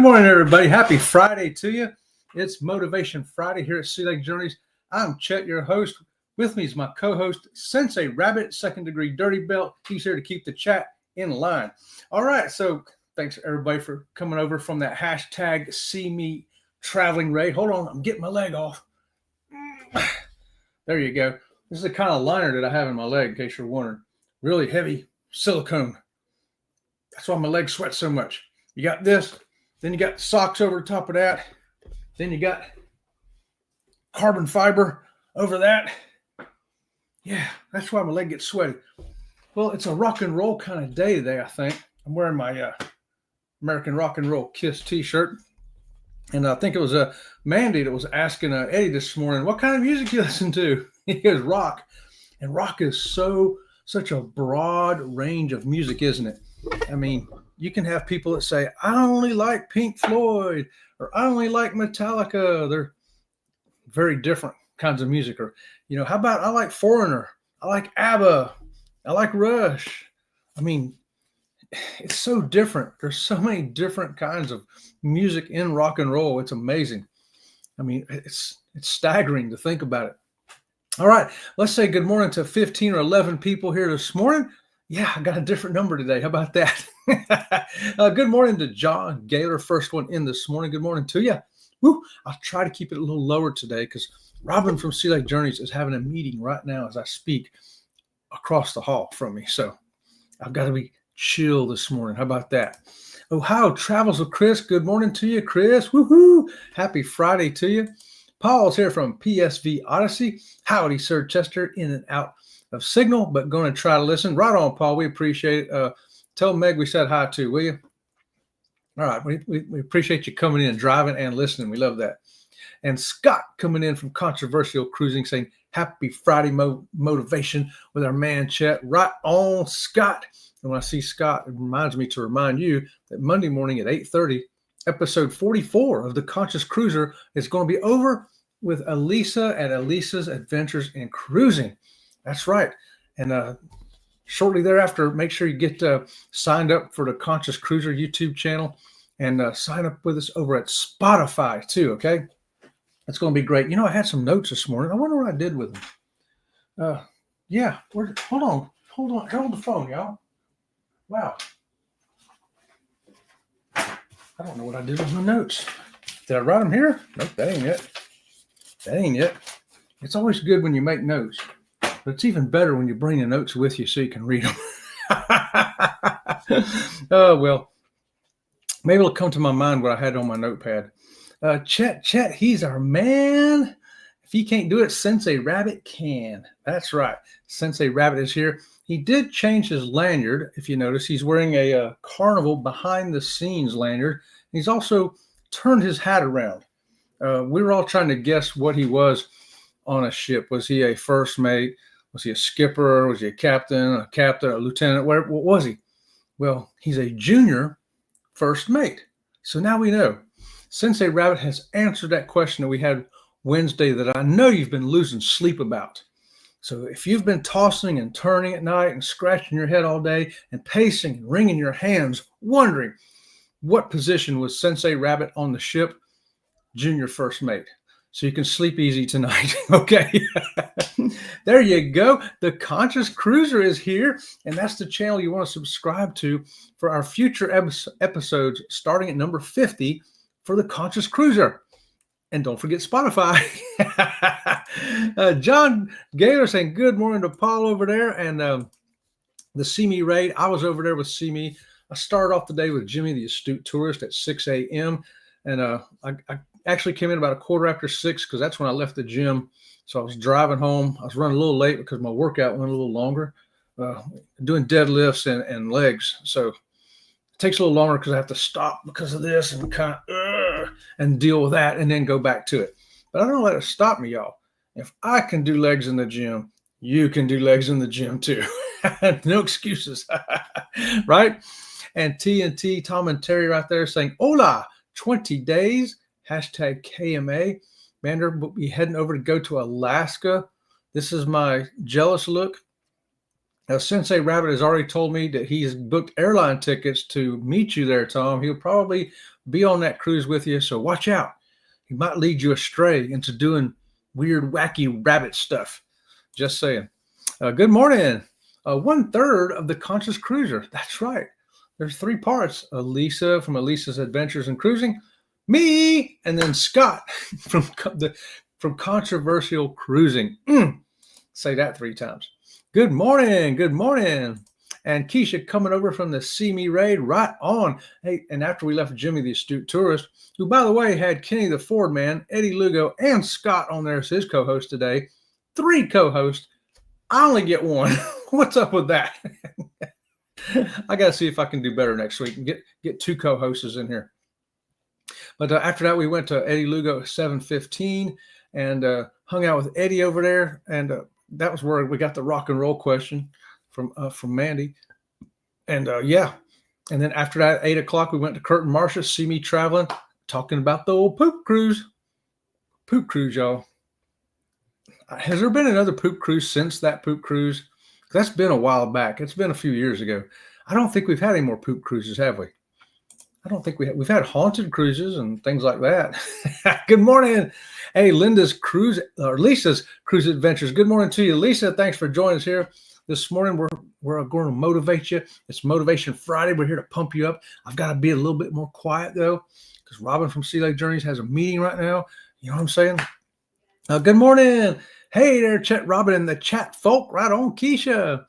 morning, everybody. Happy Friday to you. It's Motivation Friday here at Sea Lake Journeys. I'm Chet, your host. With me is my co-host, Sensei Rabbit, second-degree dirty belt. He's here to keep the chat in line. All right, so thanks, everybody, for coming over from that hashtag See Me traveling raid. Hold on, I'm getting my leg off. There you go. This is the kind of liner that I have in my leg, in case you're wondering. Really heavy silicone. That's why my leg sweats so much. You got this, then you got socks over the top of that, then you got carbon fiber over that. Yeah, that's why my leg gets sweaty. Well, it's a rock and roll kind of day today, I think. I'm wearing my American Rock and Roll Kiss t-shirt. And I think it was Mandy that was asking Eddie this morning, what kind of music you listen to? He goes, rock. And rock is such a broad range of music, isn't it? I mean, you can have people that say, I only like Pink Floyd, or I only like Metallica. They're very different kinds of music. Or, you know, how about I like Foreigner, I like ABBA, I like Rush. I mean, it's so different. There's so many different kinds of music in rock and roll. It's amazing. I mean, it's staggering to think about it. All right, let's say good morning to 15 or 11 people here this morning. Yeah, I got a different number today. How about that? Good morning to John Gailor, first one in this morning. Good morning to you. Woo, I'll try to keep it a little lower today because Robin from Sea Lake Journeys is having a meeting right now as I speak across the hall from me. So I've got to be chill this morning. How about that? Ohio Travels with Chris. Good morning to you, Chris. Woohoo! Happy Friday to you. Paul's here from PSV Odyssey. Howdy, Sir Chester, in and out of signal, but going to try to listen. Right on, Paul. We appreciate it. Tell Meg we said hi too, will you? All right. We appreciate you coming in, driving, and listening. We love that. And Scott coming in from Controversial Cruising saying, happy Friday motivation with our man Chet. Right on, Scott. And when I see Scott, it reminds me to remind you that Monday morning at 8:30, episode 44 of The Conscious Cruiser is going to be over with Elisa at Elisa's Adventures in Cruising. That's right. And shortly thereafter, make sure you get signed up for the Conscious Cruiser YouTube channel and sign up with us over at Spotify too, okay? It's going to be great. You know, I had some notes this morning. I wonder what I did with them. Yeah, hold on. Hold the phone, y'all. Wow. I don't know what I did with my notes. Did I write them here? Nope, that ain't it. It's always good when you make notes, but it's even better when you bring the notes with you so you can read them. Oh, well, maybe it'll come to my mind what I had on my notepad. Chet, he's our man. If he can't do it, Sensei Rabbit can. That's right. Sensei Rabbit is here. He did change his lanyard. If you notice, he's wearing a Carnival behind the scenes lanyard. He's also turned his hat around. We were all trying to guess what he was on a ship. Was he a first mate? Was he a skipper? Was he a captain, a lieutenant? What was he? Well, he's a junior first mate. So now we know. Sensei Rabbit has answered that question that we had Wednesday that I know you've been losing sleep about. So if you've been tossing and turning at night and scratching your head all day and pacing and wringing your hands, wondering what position was Sensei Rabbit on the ship, junior first mate. So you can sleep easy tonight, okay? There you go. The Conscious Cruiser is here, and that's the channel you want to subscribe to for our future episodes starting at number 50 for the Conscious Cruiser. And don't forget Spotify. John Gailor saying good morning to Paul over there. And the See Me raid, I was over there with See Me. I started off the day with Jimmy the Astute Tourist at 6 a.m. And I actually came in about 6:15 because that's when I left the gym. So I was driving home. I was running a little late because my workout went a little longer, doing deadlifts and legs. So it takes a little longer because I have to stop because of this and kind of and deal with that and then go back to it. But I don't let it stop me, y'all. If I can do legs in the gym, you can do legs in the gym too. No excuses, right? And TNT, Tom and Terry right there saying, hola, 20 days, hashtag KMA. Mander will be heading over to go to Alaska. This is my jealous look. Sensei Rabbit has already told me that he's booked airline tickets to meet you there, Tom. He'll probably be on that cruise with you. So watch out. He might lead you astray into doing weird, wacky rabbit stuff. Just saying. Good morning. 1/3 of the Conscious Cruiser. That's right. There's 3 parts. Elisa from Elisa's Adventures in Cruising, me, and then Scott from Controversial Cruising. Say that 3 times. Good morning. Good morning. And Keisha coming over from the See Me raid, right on. Hey, and after we left Jimmy, the astute tourist, who, by the way, had Kenny the Ford man, Eddie Lugo, and Scott on there as his co-host today. 3 co-hosts. I only get 1. What's up with that? I got to see if I can do better next week and get 2 co-hosts in here. But after that, we went to Eddie Lugo at 7:15 and hung out with Eddie over there. And that was where we got the rock and roll question from Mandy. And yeah. And then after that, at 8 o'clock, we went to Kurt and Marcia, See Me Traveling, talking about the old poop cruise. Poop cruise, y'all. Has there been another poop cruise since that poop cruise? That's been a while back. It's been a few years ago. I don't think we've had any more poop cruises, have we? I don't think we've had haunted cruises and things like that. Good morning. Hey, Lisa's Cruise Adventures. Good morning to you, Lisa. Thanks for joining us here this morning. We're going to motivate you. It's Motivation Friday. We're here to pump you up. I've got to be a little bit more quiet though, because Robin from Sea Lake Journeys has a meeting right now. You know what I'm saying? Good morning. Hey there, Chet, Robin, and the chat folk. Right on, Keisha.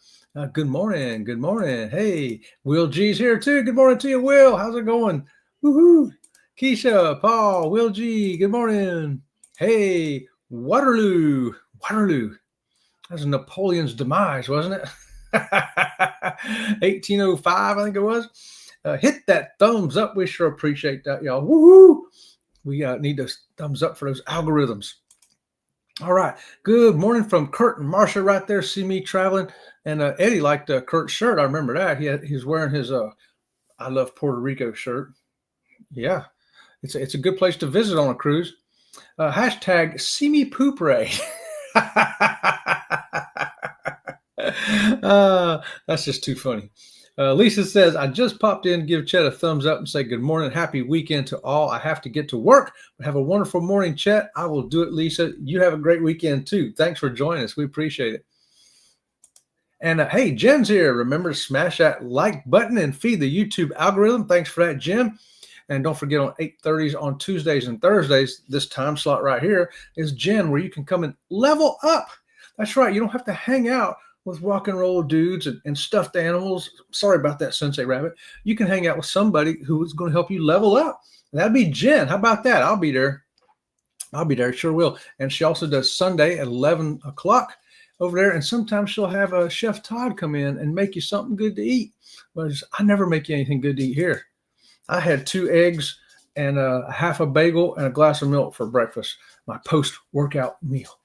Good morning. Good morning. Hey, Will G's here too. Good morning to you, Will. How's it going? Woohoo. Keisha, Paul, Will G. Good morning. Hey, Waterloo. Waterloo. That's Napoleon's demise, wasn't it? 1805, I think it was. Hit that thumbs up. We sure appreciate that, y'all. Woohoo. We need those thumbs up for those algorithms. All right. Good morning from Kurt and Marcia right there. See Me Traveling. And Eddie liked Kurt's shirt. I remember that. He's wearing his I Love Puerto Rico shirt. Yeah. It's a good place to visit on a cruise. Hashtag See Me Poop Ray. That's just too funny. Lisa says, I just popped in, give Chet a thumbs up and say good morning. Happy weekend to all. I have to get to work, but have a wonderful morning, Chet. I will do it, Lisa. You have a great weekend too. Thanks for joining us. We appreciate it. And hey, Jen's here. Remember to smash that like button and feed the YouTube algorithm. Thanks for that, Jen. And don't forget, on 8:30s on Tuesdays and Thursdays, this time slot right here is Jen, where you can come and level up. That's right. You don't have to hang out with rock and roll dudes and stuffed animals. Sorry about that, Sensei Rabbit. You can hang out with somebody who is going to help you level up. And that'd be Jen. How about that? I'll be there. I'll be there. Sure will. And she also does Sunday at 11 o'clock over there. And sometimes she'll have Chef Todd come in and make you something good to eat. But I never make you anything good to eat here. I had 2 eggs and half a bagel and a glass of milk for breakfast, my post-workout meal,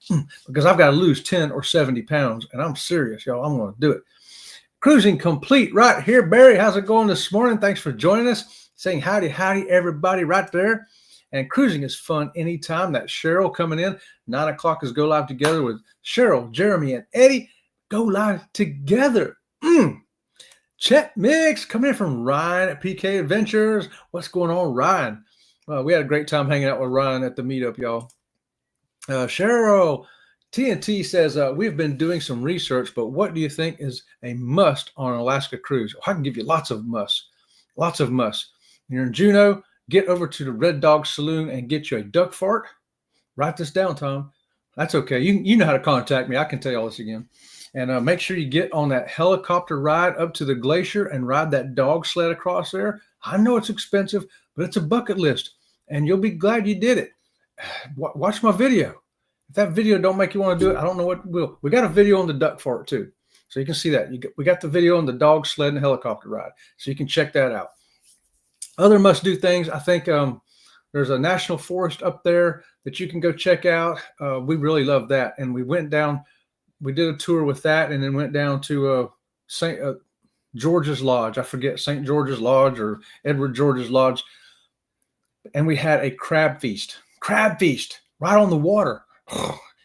because I've got to lose 10 or 70 pounds, and I'm serious, y'all. I'm going to do it. Cruising complete right here. Barry, how's it going this morning? Thanks for joining us. Saying howdy, everybody right there. And cruising is fun anytime. That's Cheryl coming in. 9 o'clock is Go Live Together with Cheryl, Jeremy, and Eddie. Go Live Together. Chet Mix coming in from Ryan at PK Adventures. What's going on, Ryan? We had a great time hanging out with Ryan at the meetup, y'all. Cheryl TNT says, we've been doing some research, but what do you think is a must on an Alaska cruise? I can give you lots of musts. Lots of musts. You're in Juneau, get over to the Red Dog Saloon and get you a duck fart. Write this down, Tom. That's okay. You know how to contact me. I can tell you all this again. And make sure you get on that helicopter ride up to the glacier and ride that dog sled across there. I know it's expensive, but it's a bucket list, and you'll be glad you did it. Watch my video. If that video don't make you want to do it, I don't know what will. We got a video on the duck fart too, so you can see that. We got the video on the dog sled and helicopter ride, so you can check that out. Other must-do things, I think there's a national forest up there that you can go check out. We really love that, and we went down. We did a tour with that, and then went down to St. George's Lodge. I forget, St. George's Lodge or Edward George's Lodge. And we had a crab feast right on the water.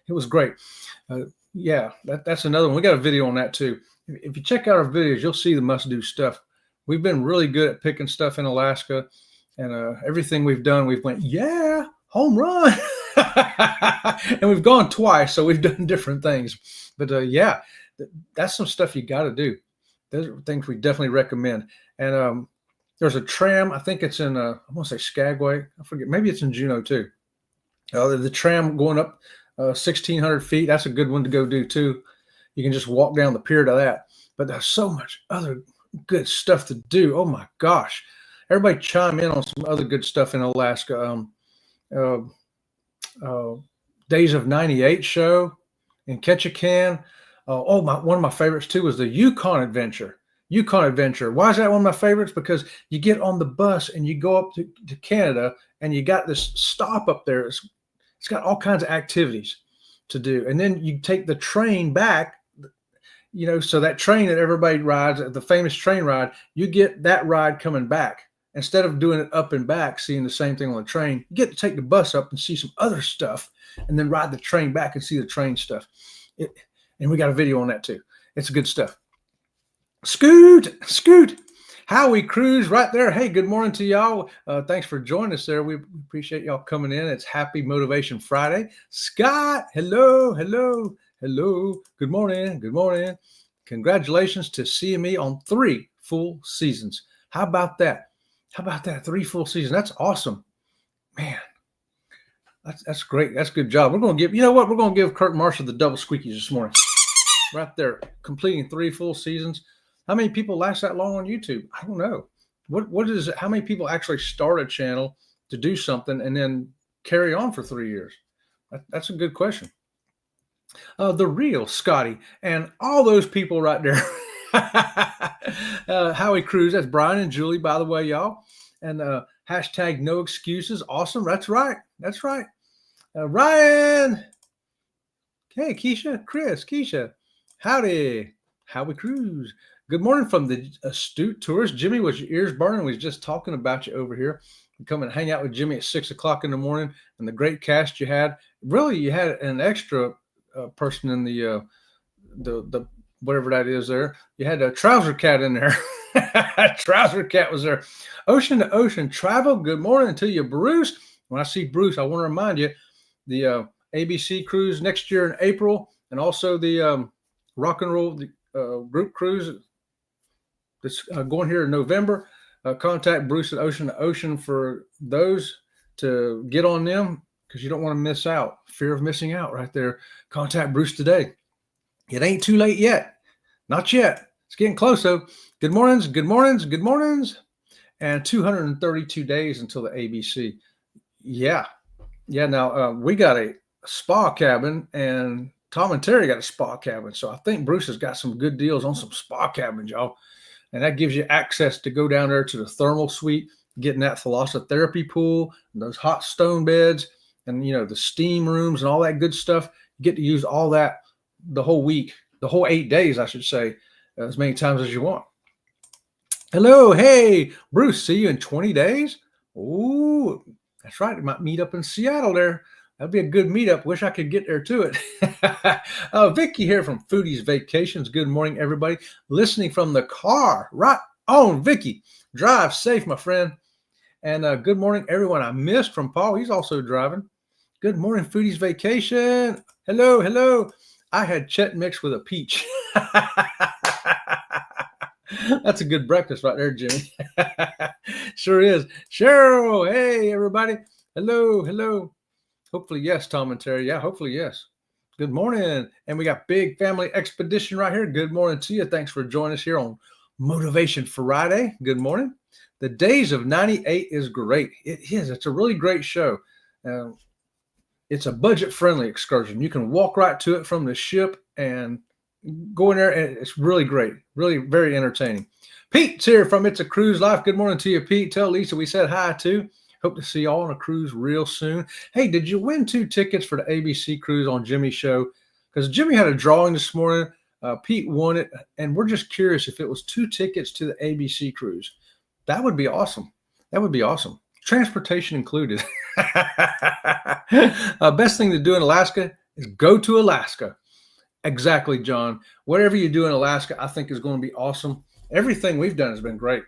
It was great. Yeah, that's another one. We got a video on that too. If you check out our videos, you'll see the must-do stuff. We've been really good at picking stuff in Alaska. And everything we've done, we've went, yeah, home run. And we've gone twice, so we've done different things. But yeah, that's some stuff you got to do. Those are things we definitely recommend. And there's a tram. I think it's in, I want to say Skagway. I forget. Maybe it's in Juneau too. The tram going up 1,600 feet. That's a good one to go do too. You can just walk down the pier to that. But there's so much other good stuff to do. Oh my gosh. Everybody chime in on some other good stuff in Alaska. Days of 98 show in Ketchikan. One of my favorites too was the Yukon Adventure. Yukon Adventure. Why is that one of my favorites? Because you get on the bus and you go up to Canada and you got this stop up there. It's got all kinds of activities to do. And then you take the train back, so that train that everybody rides, the famous train ride, you get that ride coming back. Instead of doing it up and back, seeing the same thing on the train, you get to take the bus up and see some other stuff and then ride the train back and see the train stuff. And we got a video on that too. It's good stuff. Scoot. Howie Cruz right there. Hey, good morning to y'all. Thanks for joining us there. We appreciate y'all coming in. It's Happy Motivation Friday. Scott, hello. Good morning. Congratulations to CME on 3 full seasons. How about that? 3 full seasons. That's awesome. Man, that's great. That's a good job. We're going to give Kurt Marshall the double squeakies this morning. Right there, completing 3 full seasons. How many people last that long on YouTube? I don't know. What is it? How many people actually start a channel to do something and then carry on for 3 years? That's a good question. The real Scotty and all those people right there. Howie Cruz, that's Brian and Julie, by the way, y'all. And hashtag no excuses. Awesome. That's right. Ryan. Hey, Keisha. Howdy. Howie Cruz. Good morning from the astute tourist. Jimmy, was your ears burning? We was just talking about you over here. You come and hang out with Jimmy at 6 o'clock in the morning and the great cast you had. Really, you had an extra person in the whatever that is there. You had a trouser cat in there. Trouser cat was there. Ocean to Ocean Travel. Good morning to you, Bruce. When I see Bruce, I want to remind you the ABC cruise next year in April, and also the rock and roll group cruise that's going here in November. Contact Bruce at Ocean to Ocean for those to get on them, because you don't want to miss out. Fear of missing out right there. Contact Bruce today. It ain't too late yet. Not yet. It's getting close though. Good mornings. And 232 days until the ABC. Yeah. Now we got a spa cabin, and Tom and Terry got a spa cabin. So I think Bruce has got some good deals on some spa cabins, y'all. And that gives you access to go down there to the thermal suite, getting that thalassotherapy pool, and those hot stone beds, and the steam rooms and all that good stuff. You get to use all that the whole week, the whole 8 days, I should say, as many times as you want. Hello. Hey, Bruce, see you in 20 days. Ooh, that's right. We might meet up in Seattle there. That'd be a good meetup. Wish I could get there to it. Vicky here from Foodies Vacations. Good morning, everybody. Listening from the car. Right on, Vicky. Drive safe, my friend. And good morning, everyone. I missed from Paul. He's also driving. Good morning, Foodies Vacation. Hello. I had Chet mixed with a peach. That's a good breakfast right there, Jimmy. Sure is. Cheryl, hey, everybody. Hello. Hopefully, yes, Tom and Terry. Yeah, hopefully, yes. Good morning. And we got Big Family Expedition right here. Good morning to you. Thanks for joining us here on Motivation Friday. Good morning. The Days of 98 is great. It is. It's a really great show. It's a budget-friendly excursion. You can walk right to it from the ship and go in there, and it's really great. Really very entertaining. Pete's here from It's a Cruise Life. Good morning to you, Pete. Tell Lisa we said hi, too. Hope to see you all on a cruise real soon. Hey, did you win 2 tickets for the ABC cruise on Jimmy's show? Because Jimmy had a drawing this morning. Pete won it, and we're just curious if it was 2 tickets to the ABC cruise. That would be awesome. Transportation included. Best thing to do in Alaska is go to Alaska. Exactly, John. Whatever you do in Alaska, I think is going to be awesome. Everything we've done has been great.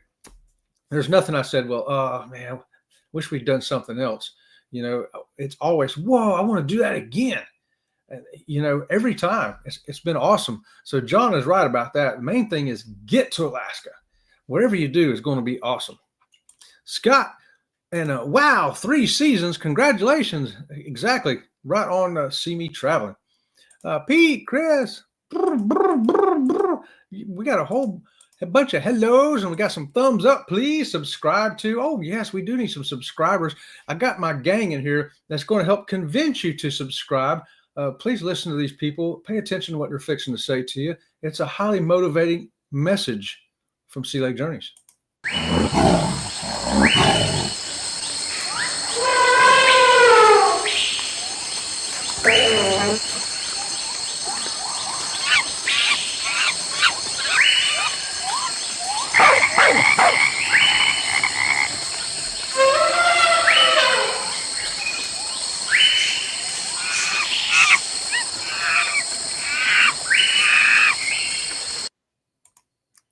There's nothing I said, well, oh, man, wish we'd done something else. You know, it's always, whoa, I want to do that again. And, you know, every time it's been awesome. So John is right about that. The main thing is get to Alaska. Whatever you do is going to be awesome. Scott, and wow, 3 seasons. Congratulations. Exactly. Right on. See me traveling. Pete, Chris, we got a bunch of hellos, and we got some thumbs up. Please subscribe to. Oh, yes, we do need some subscribers. I got my gang in here that's going to help convince you to subscribe. Please listen to these people. Pay attention to what they're fixing to say to you. It's a highly motivating message from Sea Lake Journeys.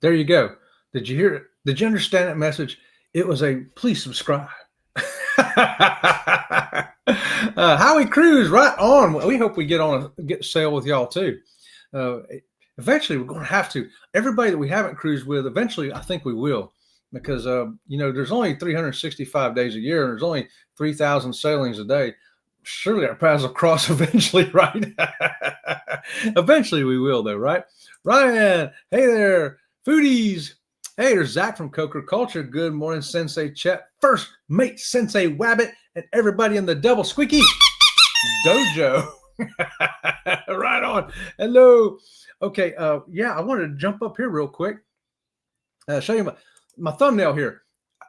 There you go. Did you hear it? Did you understand that message? It was a please subscribe. Howie Cruz, right on. We hope we get sail with y'all too. Eventually, we're going to have to. Everybody that we haven't cruised with, eventually, I think we will, because you know, there's only 365 days a year, and there's only 3,000 sailings a day. Surely our paths will cross eventually, right? Eventually, we will, though, right? Ryan, hey there. Foodies. Hey, there's Zach from Coker Culture. Good morning, Sensei Chet. First mate, Sensei Rabbit, and everybody in the double squeaky dojo. Right on. Hello. Okay. Yeah, I wanted to jump up here real quick. Show you my thumbnail here.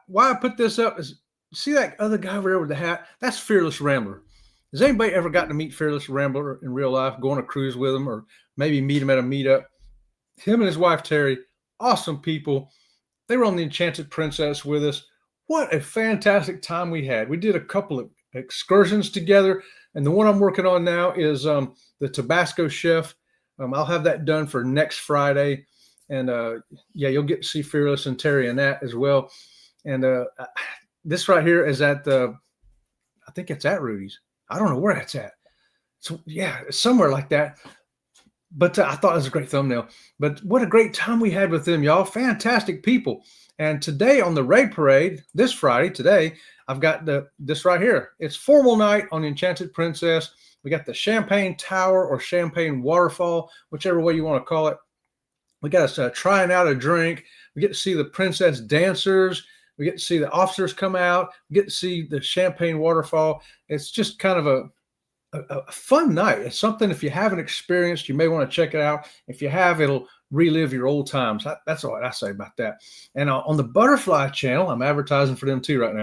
Why I put this up is, see that other guy over there with the hat? That's Fearless Rambler. Has anybody ever gotten to meet Fearless Rambler in real life, go on a cruise with him, or maybe meet him at a meetup? Him and his wife, Terry, awesome people. They were on the Enchanted Princess with us. What a fantastic time we had. We did a couple of excursions together, and the one I'm working on now is the Tabasco Chef. I'll have that done for next Friday. And yeah, you'll get to see Fearless and Terry in that as well. And this right here is at I think it's at Rudy's. I don't know where that's at. So yeah, it's somewhere like that. But I thought it was a great thumbnail. But what a great time we had with them, y'all. Fantastic people. And today on the Raid Parade, this Friday, today, I've got this right here. It's formal night on the Enchanted Princess. We got the Champagne Tower or Champagne Waterfall, whichever way you want to call it. We got us trying out a drink. We get to see the princess dancers. We get to see the officers come out. We get to see the Champagne Waterfall. It's just kind of a fun night. It's something, if you haven't experienced, you may want to check it out. If you have, it'll relive your old times. That's all I say about that. And on the Butterfly channel, I'm advertising for them too right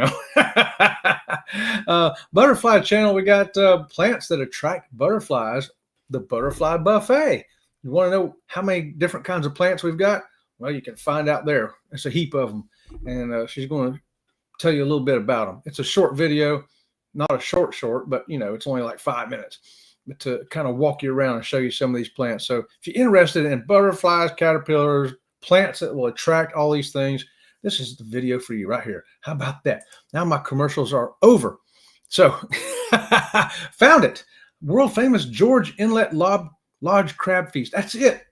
now. Butterfly channel, we got plants that attract butterflies. The Butterfly Buffet. You want to know how many different kinds of plants we've got? Well, you can find out there. It's a heap of them. And she's going to tell you a little bit about them. It's a short video. Not a short, but, you know, it's only like 5 minutes, but to kind of walk you around and show you some of these plants. So if you're interested in butterflies, caterpillars, plants that will attract all these things, this is the video for you right here. How about that? Now my commercials are over. So found it. World famous George Inlet Lodge Crab Feast. That's it.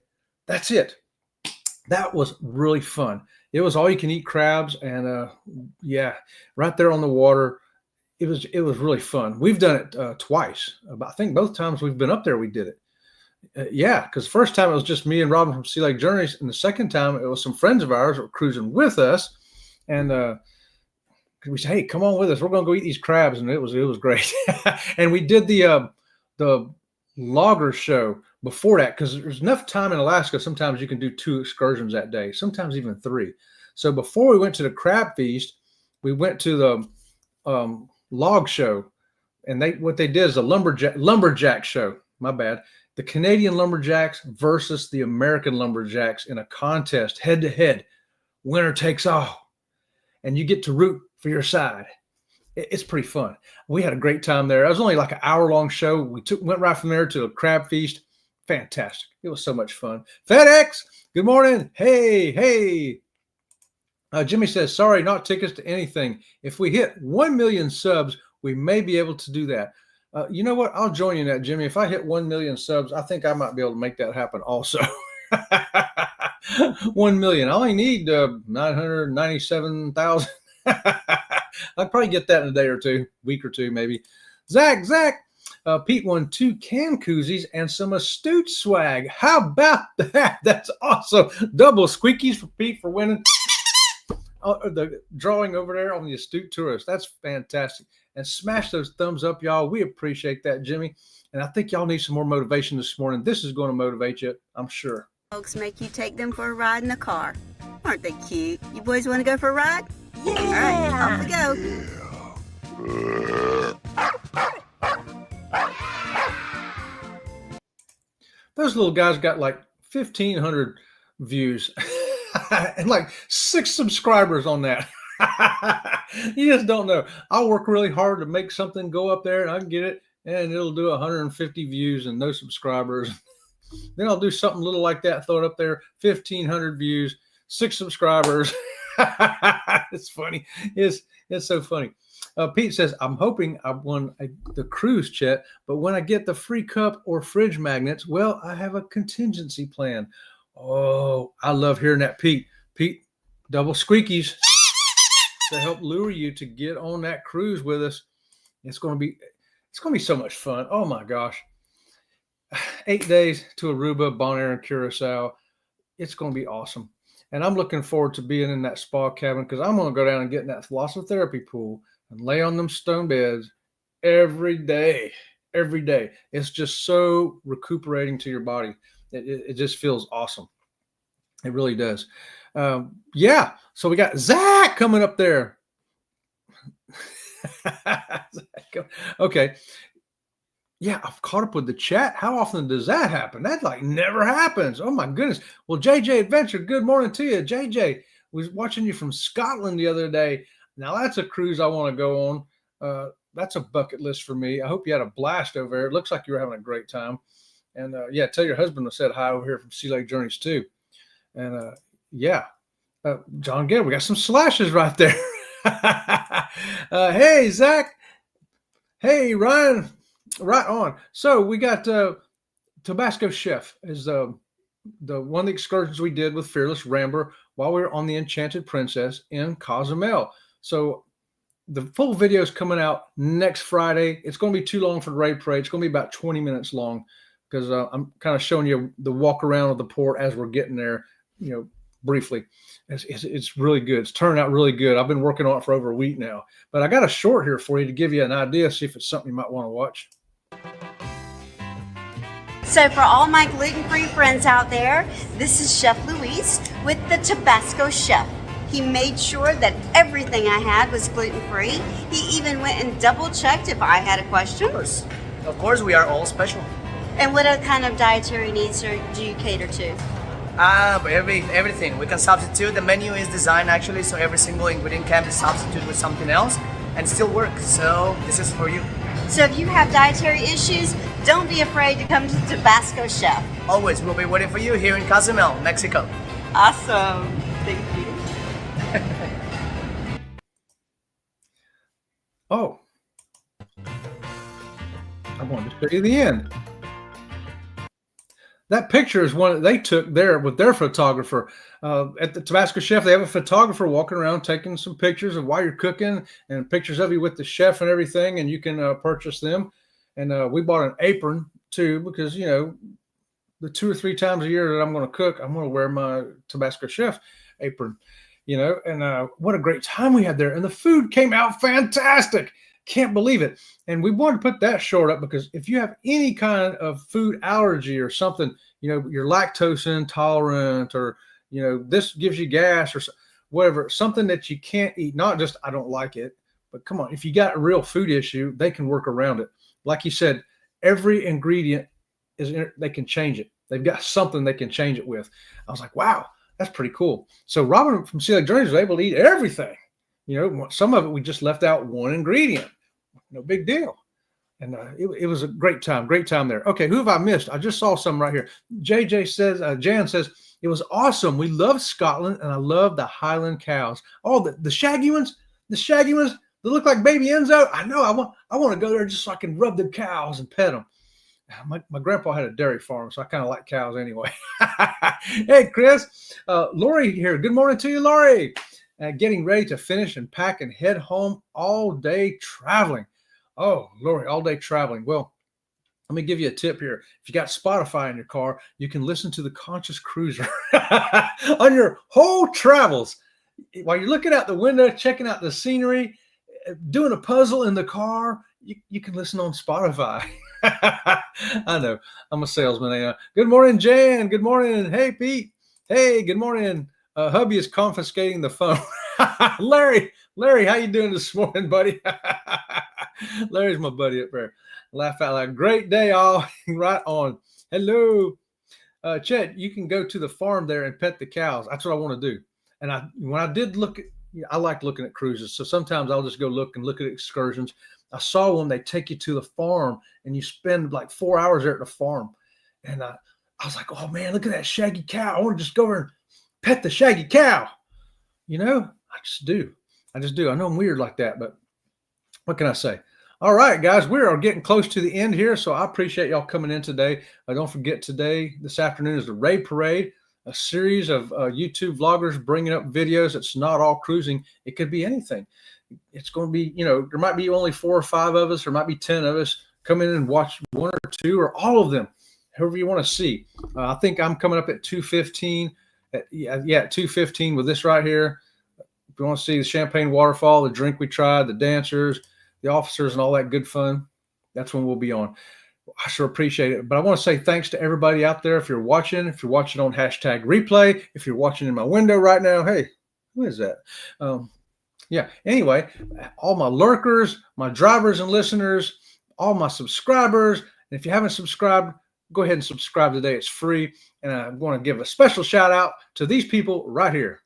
That was really fun. It was all you can eat crabs. And yeah, right there on the water. It was really fun. We've done it twice. I think both times we've been up there, we did it. Yeah, because the first time it was just me and Robin from Sea Lake Journeys, and the second time it was some friends of ours that were cruising with us, and we said, "Hey, come on with us. We're going to go eat these crabs," and it was great. And we did the logger show before that, because there's enough time in Alaska. Sometimes you can do 2 excursions that day, sometimes even 3. So before we went to the crab feast, we went to the log show, and what they did is a lumberjack show. My bad. The Canadian lumberjacks versus the American lumberjacks in a contest, head to head. Winner takes all, and you get to root for your side. It's pretty fun. We had a great time there. It was only like an hour-long show. We went right from there to a crab feast. Fantastic. It was so much fun. FedEx, good morning. Hey. Jimmy says, sorry, not tickets to anything. If we hit 1 million subs, we may be able to do that. You know what? I'll join you in that, Jimmy. If I hit 1 million subs, I think I might be able to make that happen also. 1 million. I only need 997,000. I'll probably get that in a day or two, week or two, maybe. Zach, Pete won 2 can koozies and some Astute swag. How about that? That's awesome. Double squeakies for Pete for winning. The drawing over there on the Astute Tourist. That's fantastic. And smash those thumbs up, y'all. We appreciate that, Jimmy. And I think y'all need some more motivation this morning. This is going to motivate you, I'm sure. Folks make you take them for a ride in the car. Aren't they cute? You boys want to go for a ride? Yeah. All right, off we go. Those little guys got like 1,500 views and like 6 subscribers on that. You just don't know. I'll work really hard to make something go up there and I can get it and it'll do 150 views and no subscribers. Then I'll do something little like that, throw it up there, 1,500 views, 6 subscribers. It's funny. It's so funny. Pete says, I'm hoping I won the cruise, Chet, but when I get the free cup or fridge magnets, well, I have a contingency plan. Oh, I love hearing that, Pete. Pete, double squeakies to help lure you to get on that cruise with us. It's going to be so much fun. Oh my gosh. 8 days to Aruba, Bonaire, and Curacao. It's going to be awesome. And I'm looking forward to being in that spa cabin because I'm going to go down and get in that thalassotherapy pool and lay on them stone beds every day. Every day. It's just so recuperating to your body. It just feels awesome. It really does. Yeah. So we got Zach coming up there. Okay. Yeah, I've caught up with the chat. How often does that happen? That like never happens. Oh my goodness. Well, JJ Adventure, good morning to you. JJ was watching you from Scotland the other day. Now that's a cruise I want to go on. That's a bucket list for me. I hope you had a blast over there. It looks like you were having a great time. And yeah, tell your husband I said hi over here from Sea Lake Journeys too. And yeah, John Gailor, we got some slashes right there. Hey, Zach. Hey, Ryan. Right on. So we got Tabasco Chef is the one of the excursions we did with Fearless Ramber while we were on the Enchanted Princess in Cozumel. So the full video is coming out next Friday. It's going to be too long for the raid parade. It's going to be about 20 minutes long because I'm kind of showing you the walk around of the port as we're getting there, you know, briefly. It's really good. It's turning out really good. I've been working on it for over a week now. But I got a short here for you to give you an idea, see if it's something you might want to watch. So for all my gluten-free friends out there, this is Chef Luis with the Tabasco Chef. He made sure that everything I had was gluten-free. He even went and double-checked if I had a question. Of course, we are all special. And what other kind of dietary needs do you cater to? Everything. We can substitute. The menu is designed actually so every single ingredient can be substituted with something else and still work. So this is for you. So if you have dietary issues, don't be afraid to come to Tabasco Chef. Always, we'll be waiting for you here in Cozumel, Mexico. Awesome. Thank you. Oh, I wanted to show you the end. That picture is one that they took there with their photographer. At the Tabasco Chef, they have a photographer walking around taking some pictures of while you're cooking and pictures of you with the chef and everything, and you can purchase them. And we bought an apron too because, you know, the 2 or 3 times a year that I'm going to cook, I'm going to wear my Tabasco Chef apron, you know. And what a great time we had there. And the food came out fantastic. Can't believe it. And we wanted to put that short up because if you have any kind of food allergy or something, you know, you're lactose intolerant or, you know, this gives you gas or whatever, something that you can't eat, not just I don't like it, but come on, if you got a real food issue, they can work around it. Like you said, every ingredient they can change it. They've got something they can change it with. I was like, wow, that's pretty cool. So Robin from Sea Lake Journeys was able to eat everything. You know, some of it we just left out one ingredient. No big deal. And it was a great time there. Okay, who have I missed? I just saw some right here. JJ says, Jan says, it was awesome. We love Scotland, and I love the Highland cows. Oh, the shaggy ones, that look like baby Enzo. I know. I want to go there just so I can rub the cows and pet them. My grandpa had a dairy farm, so I kind of like cows anyway. Hey, Chris, Lori here. Good morning to you, Lori. Getting ready to finish and pack and head home, all day traveling. Oh, Lori, all day traveling. Well, let me give you a tip here. If you got Spotify in your car, you can listen to the Conscious Cruiser on your whole travels. While you're looking out the window, checking out the scenery, doing a puzzle in the car, you can listen on Spotify. I know. I'm a salesman. Good morning, Jan. Good morning. Hey, Pete. Hey, good morning. Hubby is confiscating the phone. Larry, how you doing this morning, buddy? Larry's my buddy up there. Laugh out loud. Great day, all. Right on. Hello. Chet, you can go to the farm there and pet the cows. That's what I want to do. And when I did look at, I like looking at cruises. So sometimes I'll just go look at excursions. I saw one, they take you to the farm and you spend like 4 hours there at the farm. And I was like, oh man, look at that shaggy cow. I want to just go over and pet the shaggy cow. You know, I just do. I know I'm weird like that, but what can I say? All right, guys, we are getting close to the end here. So I appreciate y'all coming in today. Don't forget this afternoon is the Raid Parade, a series of YouTube vloggers bringing up videos. It's not all cruising. It could be anything. It's going to be, there might be only 4 or 5 of us, or might be 10 of us. Come in and watch 1 or 2 or all of them, however you want to see. I think I'm coming up at 2:15. At 2:15 with this right here. If you want to see the champagne waterfall, the drink we tried, the dancers, the officers, and all that good fun, that's when we'll be on. I sure appreciate it. But I want to say thanks to everybody out there. If you're watching on #replay, if you're watching in my window right now, hey, who is that? Anyway, all my lurkers, my drivers and listeners, all my subscribers. And if you haven't subscribed, go ahead and subscribe today. It's free. And I'm going to give a special shout out to these people right here.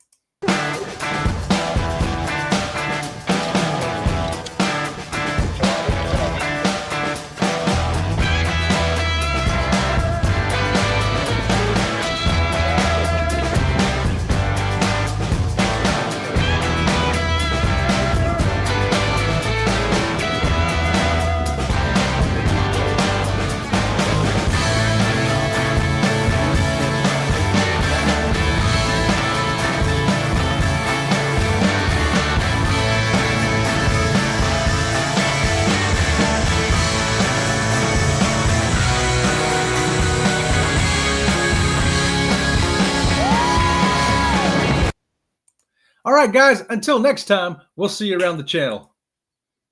All right, guys, until next time, we'll see you around the channel.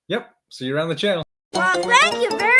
Yep, see you around the channel. Well, thank you very